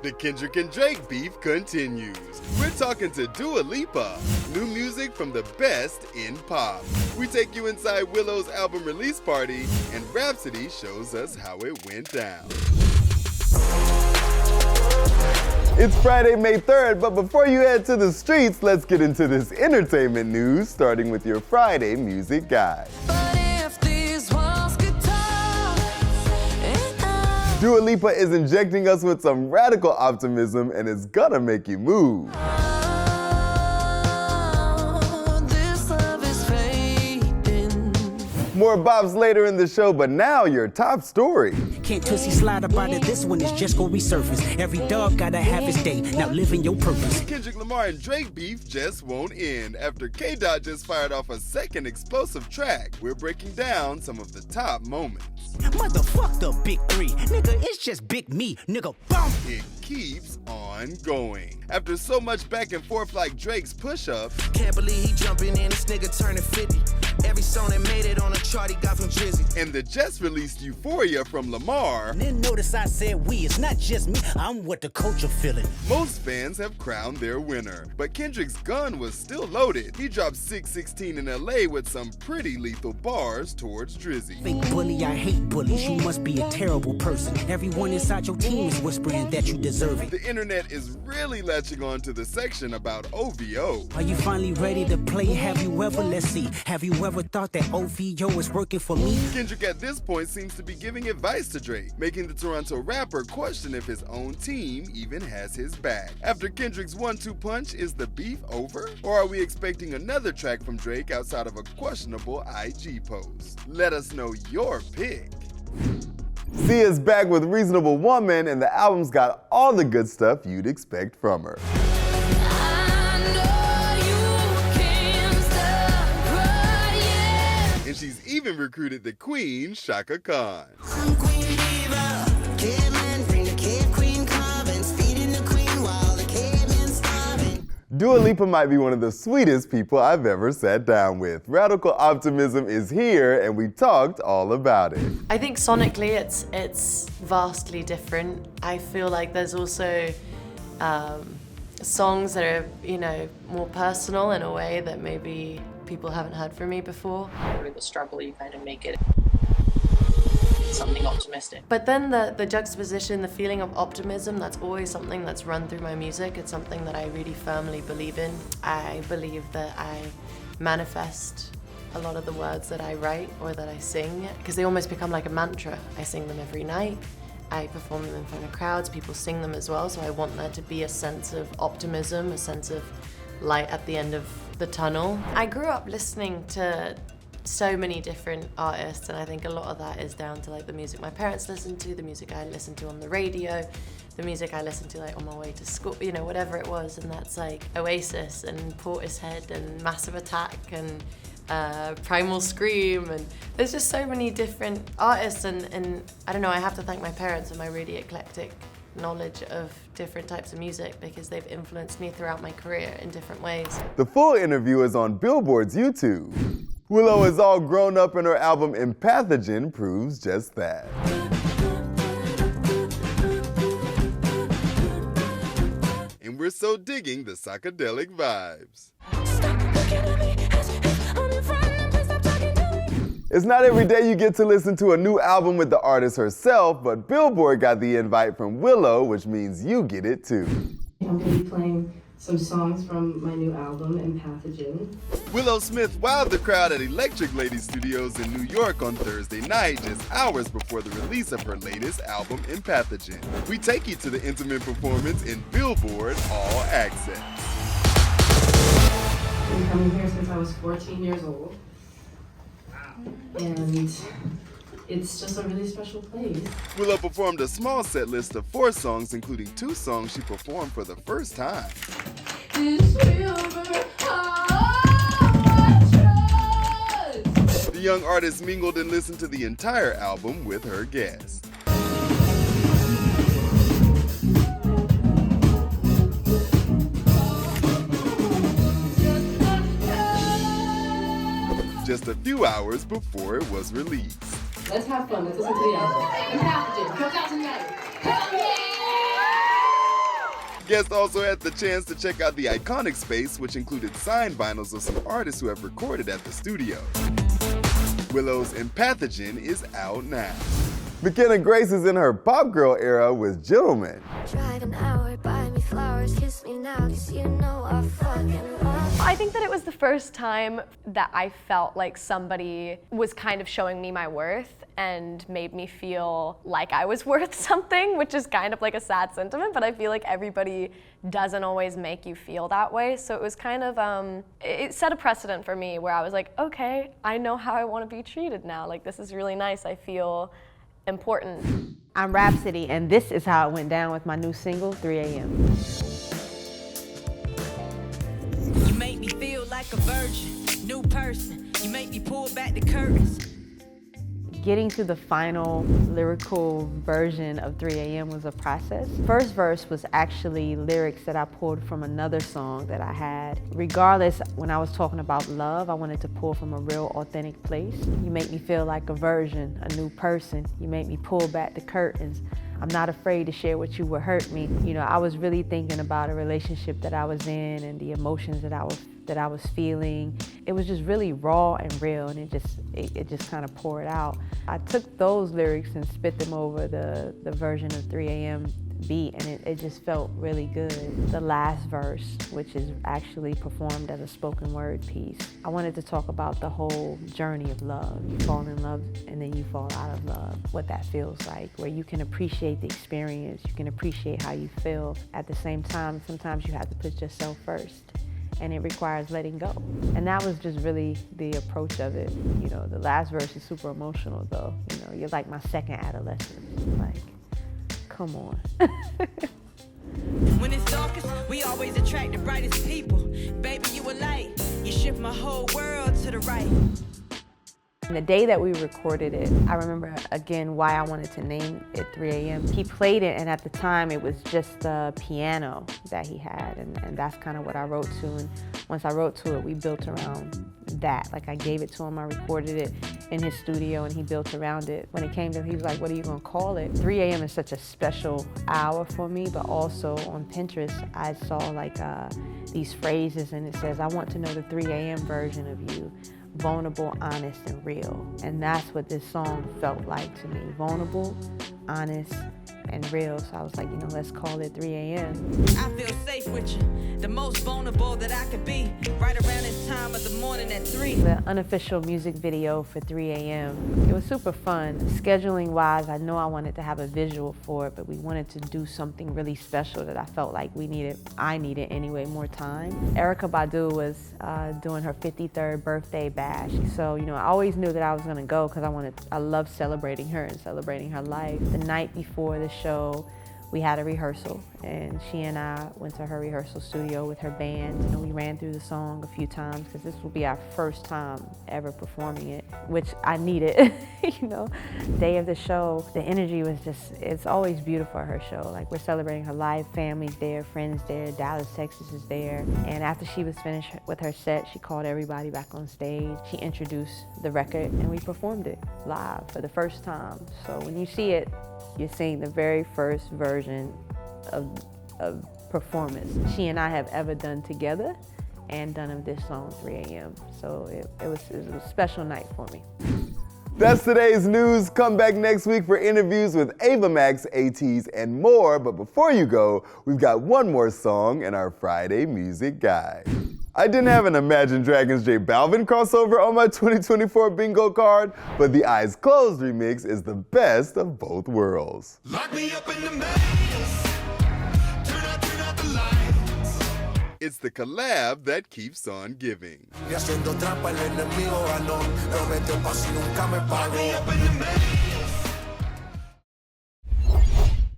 The Kendrick and Drake beef continues. We're talking to Dua Lipa, new music from the best in pop. We take you inside WILLOW's album release party, and Rapsody shows us how it went down. It's Friday, May 3rd, but before you head to the streets, let's get into this entertainment news, starting with your Friday music guide. Dua Lipa is injecting us with some radical optimism, and it's gonna make you move. More bops later in the show, but now your top story. Can't twist slide about it, this one is just gonna resurface. Every dog gotta have his day, now living your purpose. Kendrick Lamar and Drake beef just won't end after K-Dot just fired off a second explosive track. We're breaking down some of the top moments. Motherfuck the big three, nigga, it's just big me, nigga, bump. It keeps on going. After so much back and forth like Drake's push-up. Can't believe he jumping in, this nigga turning 50. Every song that made it on a chart he got from Drizzy. And the just released Euphoria from Lamar. Then notice I said we, it's not just me, I'm what the culture feeling. Most fans have crowned their winner, but Kendrick's gun was still loaded. He dropped 616 in LA with some pretty lethal bars towards Drizzy. Fake bully, I hate bullies, you must be a terrible person. Everyone inside your team is whispering that you deserve it. The internet is really latching on to the section about OVO. Are you finally ready to play? Have you ever, let's see, have you ever thought that OVO is working for me? Kendrick at this point seems to be giving advice to Drake, making the Toronto rapper question if his own team even has his back. After Kendrick's 1-2 punch, is the beef over? Or are we expecting another track from Drake outside of a questionable IG post? Let us know your pick. Sia's back with Reasonable Woman, and the album's got all the good stuff you'd expect from her. And she's even recruited the Queen, Shaka Khan. Dua Lipa might be one of the sweetest people I've ever sat down with. Radical Optimism is here, and we talked all about it. I think sonically it's vastly different. I feel like there's also songs that are, you know, more personal in a way that maybe people haven't heard from me before. Through the struggle, you kind of make it something optimistic. But then the juxtaposition, the feeling of optimism, that's always something that's run through my music. It's something that I really firmly believe in. I believe that I manifest a lot of the words that I write or that I sing, because they almost become like a mantra. I sing them every night. I perform them in front of crowds. People sing them as well, so I want there to be a sense of optimism, a sense of light at the end of the tunnel. I grew up listening to so many different artists, and I think a lot of that is down to like the music my parents listened to, the music I listened to on the radio, the music I listened to like on my way to school, you know, whatever it was. And that's like Oasis and Portishead and Massive Attack and Primal Scream, and there's just so many different artists, and I don't know, I have to thank my parents and my really eclectic knowledge of different types of music, because they've influenced me throughout my career in different ways. The full interview is on Billboard's YouTube. Willow is all grown up, and her album Emphathogen proves just that. And we're so digging the psychedelic vibes. It's not every day you get to listen to a new album with the artist herself, but Billboard got the invite from Willow, which means you get it too. I'm going to be playing some songs from my new album, Emphathogen. Willow Smith wowed the crowd at Electric Lady Studios in New York on Thursday night, just hours before the release of her latest album, Emphathogen. We take you to the intimate performance in Billboard All Access. I've been coming here since I was 14 years old. And it's just a really special place. Willow performed a small set list of 4 songs, including 2 songs she performed for the first time. The young artist mingled and listened to the entire album with her guests. Just a few hours before it was released. Let's have fun. Let's listen to the album. Emphathogen comes out tonight. Hell yeah! Guests also had the chance to check out the iconic space, which included signed vinyls of some artists who have recorded at the studio. WILLOW's Empathogen is out now. Mckenna Grace is in her pop girl era with Gentleman. Drive an hour, buy me flowers, kiss me now, 'cause you know I fucking love. I think that it was the first time that I felt like somebody was kind of showing me my worth and made me feel like I was worth something, which is kind of like a sad sentiment, but I feel like everybody doesn't always make you feel that way. So it was kind of, it set a precedent for me where I was like, okay, I know how I want to be treated now. Like, this is really nice. I feel important. I'm Rapsody, and this is how it went down with my new single, 3 a.m. You make me feel like a virgin, new person. You make me pull back the curtains. Getting to the final lyrical version of 3 a.m. was a process. First verse was actually lyrics that I pulled from another song that I had. Regardless, when I was talking about love, I wanted to pull from a real authentic place. You make me feel like a virgin, a new person. You make me pull back the curtains. I'm not afraid to share what you would hurt me. You know, I was really thinking about a relationship that I was in and the emotions that I was feeling. It was just really raw and real, and it just kind of poured out. I took those lyrics and spit them over the version of 3 a.m. beat, and it just felt really good. The last verse, which is actually performed as a spoken word piece, I wanted to talk about the whole journey of love. You fall in love and then you fall out of love, what that feels like, where you can appreciate the experience, you can appreciate how you feel. At the same time, sometimes you have to put yourself first, and it requires letting go. And that was just really the approach of it. You know, the last verse is super emotional though. You know, you're like my second adolescent. Like, come on. When it's darkest, we always attract the brightest people. Baby, you a light. You shift my whole world to the right. The day that we recorded it, I remember again why I wanted to name it 3 a.m. He played it, and at the time it was just the piano that he had, and that's kind of what I wrote to. And once I wrote to it, we built around that. Like, I gave it to him, I recorded it in his studio, and he built around it. When it came to, he was like, what are you gonna call it? 3 a.m. is such a special hour for me, but also on Pinterest, I saw like these phrases, and it says, I want to know the 3 a.m. version of you. Vulnerable, honest, and real. And that's what this song felt like to me. Vulnerable, honest, and real. So I was like, you know, let's call it 3 a.m. I feel safe with you, the most vulnerable that I could be, right around this time of the morning at 3. The unofficial music video for 3 a.m. It was super fun. Scheduling wise, I know I wanted to have a visual for it, but we wanted to do something really special that I felt like I needed anyway, more time. Erykah Badu was doing her 53rd birthday bash. So, you know, I always knew that I was gonna go because I love celebrating her and celebrating her life. The night before the show, we had a rehearsal, and she and I went to her rehearsal studio with her band. You know, we ran through the song a few times because this will be our first time ever performing it, which I needed, you know. Day of the show, the energy was just, it's always beautiful at her show. Like, we're celebrating her life, family's there, friends there, Dallas, Texas is there. And after she was finished with her set, she called everybody back on stage. She introduced the record, and we performed it live for the first time. So when you see it, you're seeing the very first version of performance she and I have ever done together, and done of this song, 3 a.m. So it was a special night for me. That's today's news. Come back next week for interviews with Ava Max, ATEEZ, and more. But before you go, we've got one more song in our Friday Music Guide. I didn't have an Imagine Dragons J Balvin crossover on my 2024 bingo card, but the Eyes Closed remix is the best of both worlds. Lock me up in the maze. Turn out the lights. It's the collab that keeps on giving. Y haciendo trampa el enemigo ganó. Lo metió pa' si nunca me pagó. Lock me up in the maze.